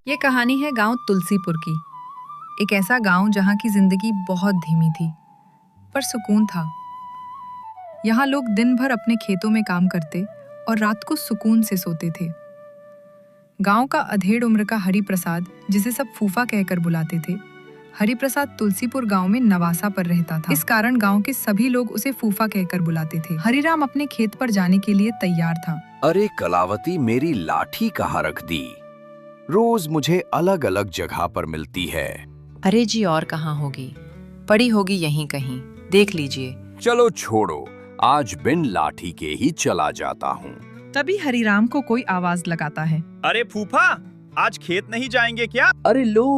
ये कहानी है गांव तुलसीपुर की। एक ऐसा गांव जहां की जिंदगी बहुत धीमी थी, पर सुकून था। यहाँ लोग दिन भर अपने खेतों में काम करते और रात को सुकून से सोते थे। गांव का अधेड़ उम्र का हरि प्रसाद, जिसे सब फूफा कहकर बुलाते थे, हरि प्रसाद तुलसीपुर गांव में नवासा पर रहता था। इस कारण गांव के सभी लोग उसे फूफा कहकर बुलाते थे। हरिराम अपने खेत पर जाने के लिए तैयार था। अरे कलावती, मेरी लाठी कहाँ रख दी? रोज मुझे अलग अलग जगह पर मिलती है। अरे जी, और कहाँ होगी, पड़ी होगी यहीं कहीं, देख लीजिए। चलो छोड़ो, आज बिन लाठी के ही चला जाता हूँ। तभी हरिराम को कोई आवाज लगाता है। अरे फूफा, आज खेत नहीं जाएंगे क्या? अरे लो,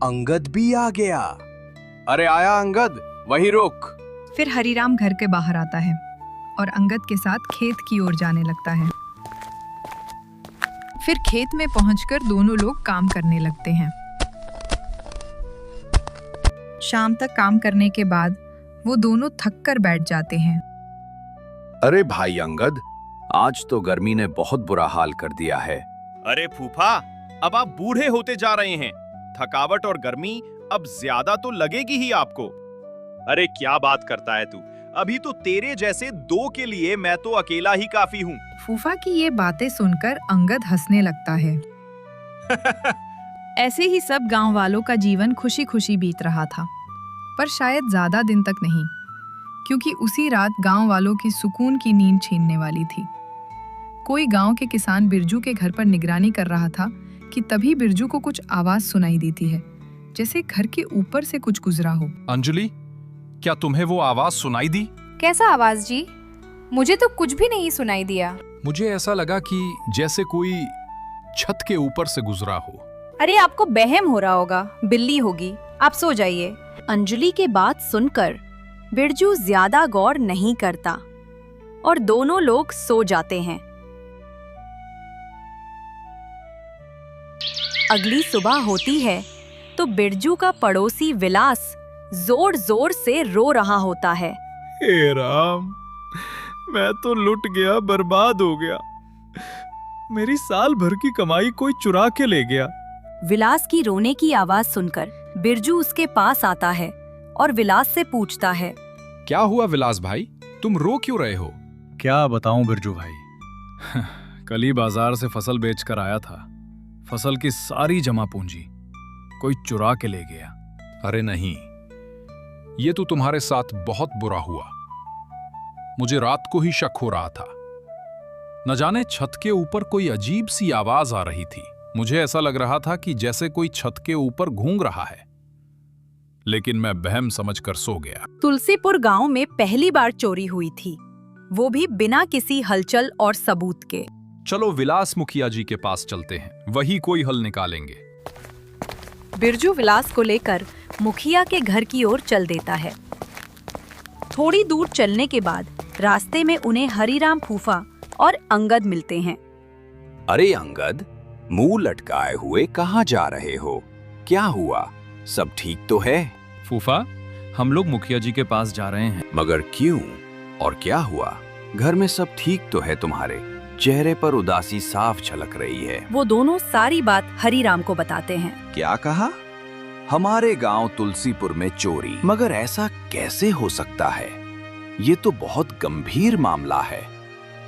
अंगद भी आ गया। अरे आया अंगद, वहीं रुक। फिर हरिराम घर के बाहर आता है और अंगद के साथ खेत की ओर जाने लगता है। फिर खेत में पहुंचकर दोनों लोग काम करने लगते हैं। शाम तक काम करने के बाद वो दोनों थक कर बैठ जाते हैं। अरे भाई अंगद, आज तो गर्मी ने बहुत बुरा हाल कर दिया है। अरे फूफा, अब आप बूढ़े होते जा रहे हैं, थकावट और गर्मी अब ज्यादा तो लगेगी ही आपको। अरे क्या बात करता है तू, अभी तो तेरे जैसे दो के लिए मैं तो अकेला ही काफी हूँ। फूफा की ये बातें सुनकर अंगद हंसने लगता है। ऐसे ही सब गांव वालों का जीवन खुशी खुशी बीत रहा था, पर शायद ज्यादा दिन तक नहीं, क्योंकि उसी रात गांव वालों की सुकून की नींद छीनने वाली थी। कोई गांव के किसान बिरजू के घर पर निगरानी कर रहा था कि तभी बिरजू को कुछ आवाज सुनाई देती है, जैसे घर के ऊपर से कुछ गुजरा हो। अंजलि, क्या तुम्हें वो आवाज सुनाई दी? कैसा आवाज जी? मुझे तो कुछ भी नहीं सुनाई दिया। मुझे ऐसा लगा कि जैसे कोई छत के ऊपर से गुजरा हो। अरे आपको बहम हो रहा होगा, बिल्ली होगी, आप सो जाइए। अंजलि के बात सुनकर बिरजू ज्यादा गौर नहीं करता और दोनों लोग सो जाते हैं। अगली सुबह होती है तो बिरजू का पड़ोसी विलास जोर जोर से रो रहा होता है। हे राम, मैं तो लुट गया, बर्बाद हो गया। मेरी साल भर की कमाई कोई चुरा के ले गया। विलास की रोने की आवाज सुनकर बिरजू उसके पास आता है और विलास से पूछता है, क्या हुआ विलास भाई, तुम रो क्यों रहे हो? क्या बताऊं बिरजू भाई, कल ही बाजार से फसल बेचकर आया था। फसल की सारी जमा पूंजी कोई चुरा के ले गया। अरे नहीं, ये तो तुम्हारे साथ बहुत बुरा हुआ। मुझे रात को ही शक हो रहा था। न जाने छत के ऊपर कोई अजीब सी आवाज आ रही थी। मुझे ऐसा लग रहा था कि जैसे कोई छत के ऊपर घूम रहा है, लेकिन मैं बहम समझकर सो गया। तुलसीपुर गांव में पहली बार चोरी हुई थी, वो भी बिना किसी हलचल और सबूत के। चलो विलास मुखिया जी के पास चलते हैं, वही कोई हल निकालेंगे। बिरजू विलास को लेकर मुखिया के घर की ओर चल देता है। थोड़ी दूर चलने के बाद रास्ते में उन्हें हरिराम फूफा और अंगद मिलते हैं। अरे अंगद, मुंह लटकाए हुए कहाँ जा रहे हो? क्या हुआ? सब ठीक तो है? फूफा, हम लोग मुखिया जी के पास जा रहे हैं। मगर क्यों और क्या हुआ? घर में सब ठीक तो है तुम्हारे? चेहरे पर उदासी साफ झलक रही है। वो दोनों सारी बात हरिराम को बताते हैं। क्या कहा? हमारे गांव तुलसीपुर में चोरी? मगर ऐसा कैसे हो सकता है? ये तो बहुत गंभीर मामला है।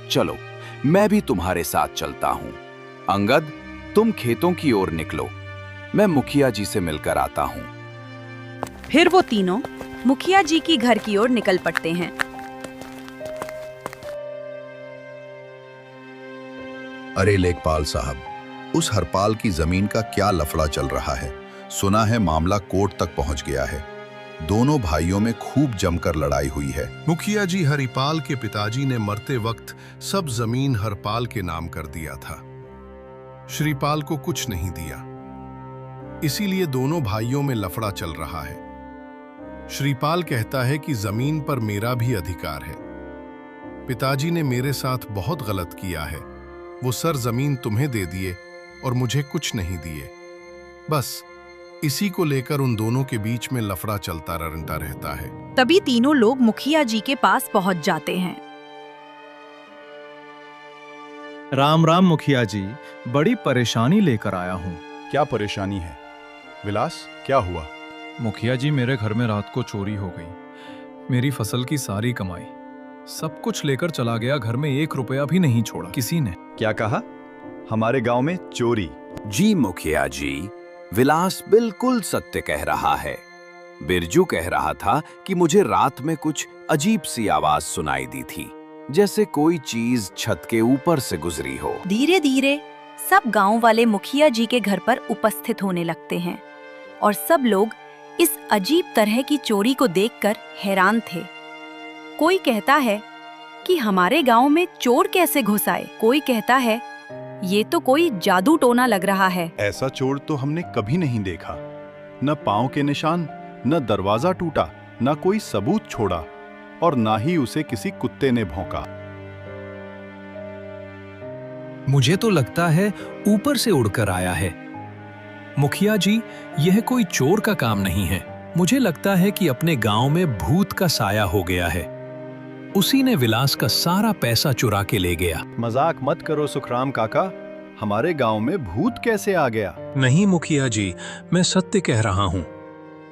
चलो, मैं भी तुम्हारे साथ चलता हूँ। अंगद, तुम खेतों की ओर निकलो, मैं मुखिया जी से मिलकर आता हूँ। फिर वो तीनों मुखिया जी की घर की ओर निकल पड़ते हैं। अरे लेखपाल साहब, उस हरपाल की जमीन का क्या लफड़ा चल रहा है? सुना है मामला कोर्ट तक पहुंच गया है। दोनों भाइयों में खूब जमकर लड़ाई हुई है। मुखिया जी हरिपाल के पिताजी ने मरते वक्त सब जमीन हरपाल के नाम कर दिया था। श्रीपाल को कुछ नहीं दिया, इसीलिए दोनों भाइयों में लफड़ा चल रहा है। श्रीपाल कहता है कि जमीन पर मेरा भी अधिकार है। पिताजी ने मेरे साथ बहुत गलत किया है। वो सर जमीन तुम्हें दे दिए और मुझे कुछ नहीं दिए। बस इसी को लेकर उन दोनों के बीच में लफड़ा चलता रहता है। तभी तीनों लोग मुखिया जी के पास पहुंच जाते हैं। राम राम मुखिया जी, बड़ी परेशानी लेकर आया हूँ। क्या परेशानी है? विलास, क्या हुआ? मुखिया जी, मेरे घर में रात को चोरी हो गई। मेरी फसल की सारी कमाई सब कुछ लेकर चला गया। घर में 1 रुपया भी नहीं छोड़ा किसी ने। क्या कहा? हमारे गांव में चोरी? जी मुखिया जी, विलास बिल्कुल सत्य कह रहा है। बिरजू कह रहा था कि मुझे रात में कुछ अजीब सी आवाज सुनाई दी थी, जैसे कोई चीज छत के ऊपर से गुजरी हो। धीरे धीरे सब गांव वाले मुखिया जी के घर पर उपस्थित होने लगते हैं और सब लोग इस अजीब तरह की चोरी को देखकर हैरान थे। कोई कहता है कि हमारे गांव में चोर कैसे घुस आए। कोई कहता है ये तो कोई जादू टोना लग रहा है। ऐसा चोर तो हमने कभी नहीं देखा। न पांव के निशान, न दरवाजा टूटा, न कोई सबूत छोड़ा और ना ही उसे किसी कुत्ते ने भौंका। मुझे तो लगता है ऊपर से उड़कर आया है। मुखिया जी, यह कोई चोर का काम नहीं है। मुझे लगता है कि अपने गांव में भूत का साया हो गया है। उसी ने विलास का सारा पैसा चुरा के ले गया। मजाक मत करो सुखराम काका, हमारे गांव में भूत कैसे आ गया? नहीं मुखिया जी, मैं सत्य कह रहा हूँ।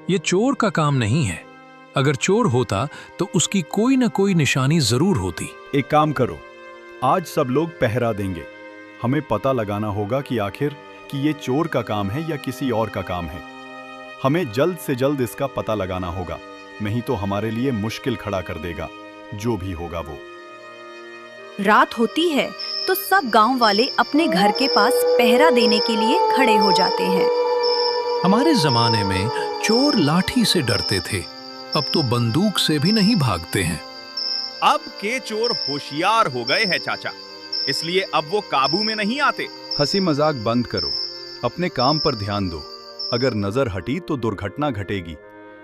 ये चोर का काम नहीं है। अगर चोर होता तो उसकी कोई न कोई निशानी जरूर होती। एक काम करो, आज सब लोग पहरा देंगे। हमें पता लगाना होगा कि आखिर कि ये चोर का काम है या किसी और का काम है। हमें जल्द से जल्द इसका पता लगाना होगा, नहीं तो हमारे लिए मुश्किल खड़ा कर देगा जो भी होगा वो। रात होती है तो सब गांव वाले अपने घर के पास पहरा देने के लिए खड़े हो जाते हैं। हमारे जमाने में चोर लाठी से डरते थे, अब तो बंदूक से भी नहीं भागते हैं। अब के चोर होशियार हो गए हैं चाचा, इसलिए अब वो काबू में नहीं आते। हंसी मजाक बंद करो, अपने काम पर ध्यान दो। अगर नजर हटी तो दुर्घटना घटेगी,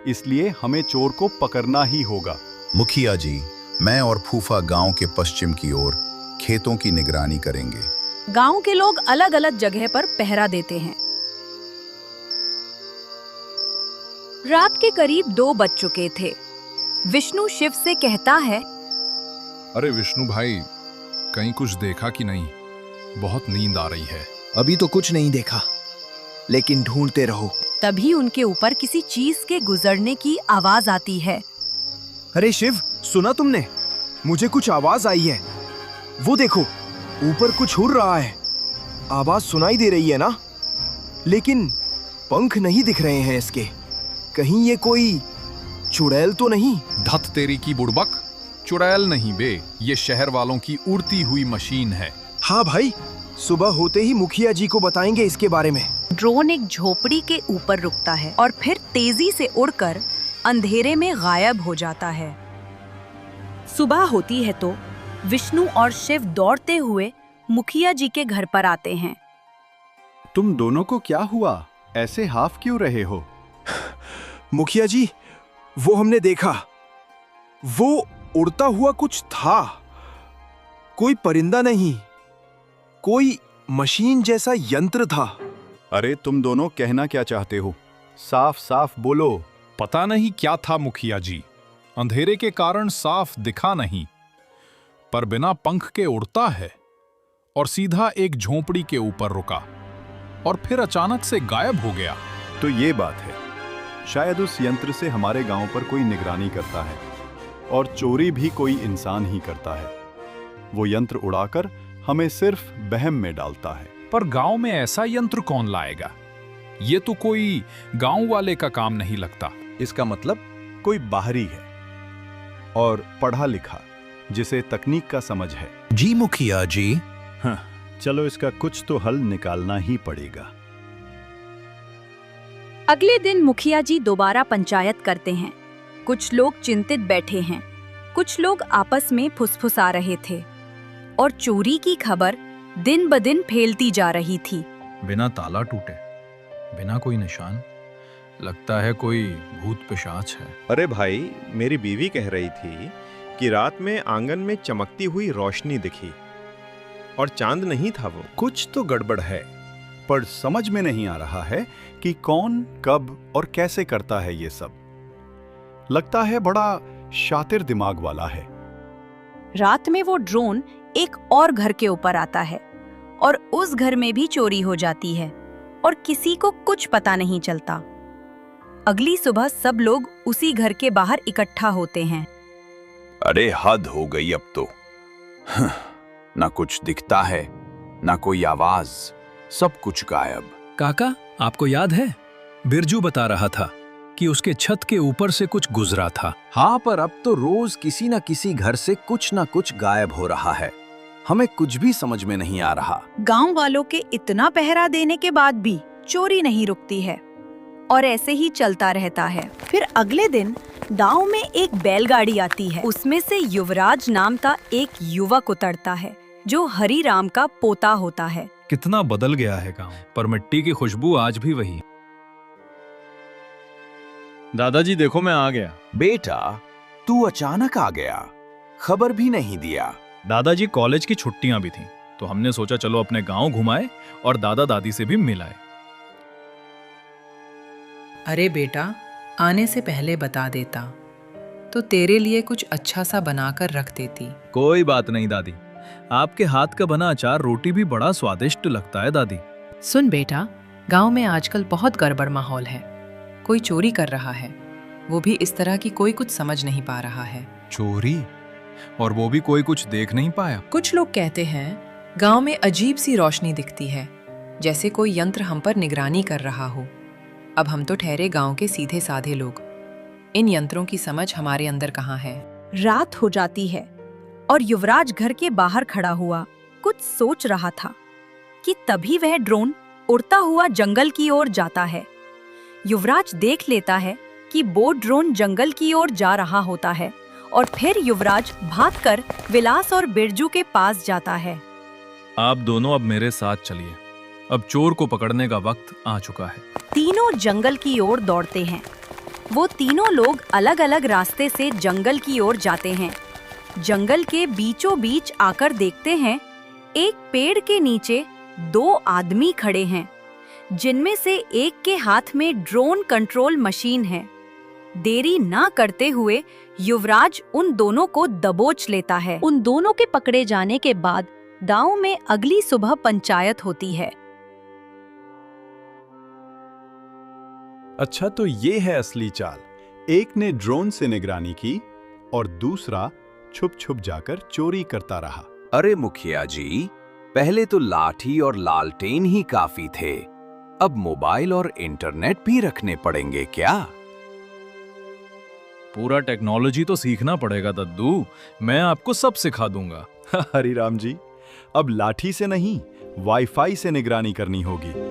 इसलिए हमें चोर को पकड़ना ही होगा। मुखिया जी, मैं और फूफा गांव के पश्चिम की ओर खेतों की निगरानी करेंगे। गांव के लोग अलग अलग जगह पर पहरा देते हैं। रात के करीब 2 बज चुके थे। विष्णु शिव से कहता है, अरे विष्णु भाई, कहीं कुछ देखा कि नहीं? बहुत नींद आ रही है। अभी तो कुछ नहीं देखा, लेकिन ढूंढते रहो। तभी उनके ऊपर किसी चीज के गुजरने की आवाज आती है। अरे शिव, सुना तुमने? मुझे कुछ आवाज आई है। वो देखो, ऊपर कुछ उड़ रहा है। आवाज सुनाई दे रही है ना, लेकिन पंख नहीं दिख रहे हैं इसके। कहीं ये कोई चुड़ैल तो नहीं? धत तेरी की बुड़बक, चुड़ैल नहीं बे, ये शहर वालों की उड़ती हुई मशीन है। हाँ भाई, सुबह होते ही मुखिया जी को बताएंगे इसके बारे में। ड्रोन एक झोपड़ी के ऊपर रुकता है और फिर तेजी से उड़कर अंधेरे में गायब हो जाता है। सुबह होती है तो विष्णु और शिव दौड़ते हुए मुखिया जी के घर पर आते हैं। तुम दोनों को क्या हुआ? ऐसे हाफ क्यों रहे हो? मुखिया जी, वो हमने देखा। वो उड़ता हुआ कुछ था। कोई परिंदा नहीं, कोई मशीन जैसा यंत्र था। अरे तुम दोनों कहना क्या चाहते हो? साफ साफ बोलो। पता नहीं क्या था मुखिया जी, अंधेरे के कारण साफ दिखा नहीं, पर बिना पंख के उड़ता है और सीधा एक झोंपड़ी के ऊपर रुका और फिर अचानक से गायब हो गया। तो ये बात है, शायद उस यंत्र से हमारे गांव पर कोई निगरानी करता है और चोरी भी कोई इंसान ही करता है। वो यंत्र उड़ाकर हमें सिर्फ वहम में डालता है। पर गांव में ऐसा यंत्र कौन लाएगा? ये तो कोई गांव वाले का काम नहीं लगता। इसका मतलब कोई बाहरी है और पढ़ा लिखा, जिसे तकनीक का समझ है। जी मुखिया जी। हाँ, चलो इसका कुछ तो हल निकालना ही पड़ेगा। अगले दिन मुखिया जी दोबारा पंचायत करते हैं। कुछ लोग चिंतित बैठे हैं, कुछ लोग आपस में फुसफुसा रहे थे और चोरी की खबर दिन ब दिन फैलती जा रही थी। बिना ताला टूटे, बिना कोई निशान, लगता है कोई भूत पिशाच है। अरे भाई, मेरी बीवी कह रही थी कि रात में आंगन में चमकती हुई रोशनी दिखी और चांद नहीं था वो। कुछ तो गड़बड़ है, पर समझ में नहीं आ रहा है कि कौन, कब और कैसे करता है ये सब। लगता है बड़ा शातिर दिमाग वाला है। रात में वो ड्रोन एक और घर के ऊपर आता है और उस घर में भी चोरी हो जाती है और किसी को कुछ पता नहीं चलता। अगली सुबह सब लोग उसी घर के बाहर इकट्ठा होते हैं। अरे हद हो गई अब तो। ना कुछ दिखता है, ना कोई आवाज, सब कुछ गायब। काका, आपको याद है? बिरजू बता रहा था कि उसके छत के ऊपर से कुछ गुजरा था। हाँ, पर अब तो रोज किसी न किसी घर से कुछ न कुछ गायब हो रहा है। हमें कुछ भी समझ में नहीं आ रहा। गांव वालों के इतना पहरा देने के बाद भी चोरी नहीं रुकती है और ऐसे ही चलता रहता है। फिर अगले दिन गांव में एक बैलगाड़ी आती है। उसमें से युवराज नाम का एक युवक उतरता है जो हरिराम का पोता होता है। कितना बदल गया है गांव, पर मिट्टी की खुशबू आज भी वही। दादाजी देखो, मैं आ गया। बेटा, तू अचानक आ गया, खबर भी नहीं दिया। दादाजी कॉलेज की छुट्टियां भी थीं, तो हमने सोचा चलो अपने गांव घुमाए और दादा दादी से भी मिलाए। अरे बेटा, आने से पहले बता देता तो तेरे लिए कुछ अच्छा सा बनाकर रख देती। कोई बात नहीं दादी, आपके हाथ का बना अचार रोटी भी बड़ा स्वादिष्ट लगता है दादी। सुन बेटा, गांव में आजकल बहुत गड़बड़ माहौल है। कोई चोरी कर रहा है, वो भी इस तरह की कोई कुछ समझ नहीं पा रहा है। चोरी? और वो भी कोई कुछ देख नहीं पाया? कुछ लोग कहते हैं गांव में अजीब सी रोशनी दिखती है, जैसे कोई यंत्र हम पर निगरानी कर रहा हो। अब हम तो ठहरे गांव के सीधे साधे लोग, इन यंत्रों की समझ हमारे अंदर कहाँ है। रात हो जाती है और युवराज घर के बाहर खड़ा हुआ कुछ सोच रहा था कि तभी वह ड्रोन उड़ता हुआ जंगल की ओर जाता है। युवराज देख लेता है कि वो ड्रोन जंगल की ओर जा रहा होता है और फिर युवराज भागकर विलास और बिरजू के पास जाता है। आप दोनों अब मेरे साथ चलिए, अब चोर को पकड़ने का वक्त आ चुका है। तीनों जंगल की ओर दौड़ते हैं। वो तीनों लोग अलग अलग रास्ते से जंगल की ओर जाते हैं। जंगल के बीचों बीच आकर देखते हैं एक पेड़ के नीचे दो आदमी खड़े हैं, जिनमें से एक के हाथ में ड्रोन कंट्रोल मशीन है। देरी ना करते हुए युवराज उन दोनों को दबोच लेता है। उन दोनों के पकड़े जाने के बाद गांव में अगली सुबह पंचायत होती है। अच्छा, तो ये है असली चाल। एक ने ड्रोन से निगरानी की और दूसरा छुप छुप जाकर चोरी करता रहा। अरे मुखिया जी, पहले तो लाठी और लालटेन ही काफी थे, अब मोबाइल और इंटरनेट भी रखने पड़ेंगे क्या? पूरा टेक्नोलॉजी तो सीखना पड़ेगा दद्दू, मैं आपको सब सिखा दूंगा। हरिराम जी, अब लाठी से नहीं, वाईफाई से निगरानी करनी होगी।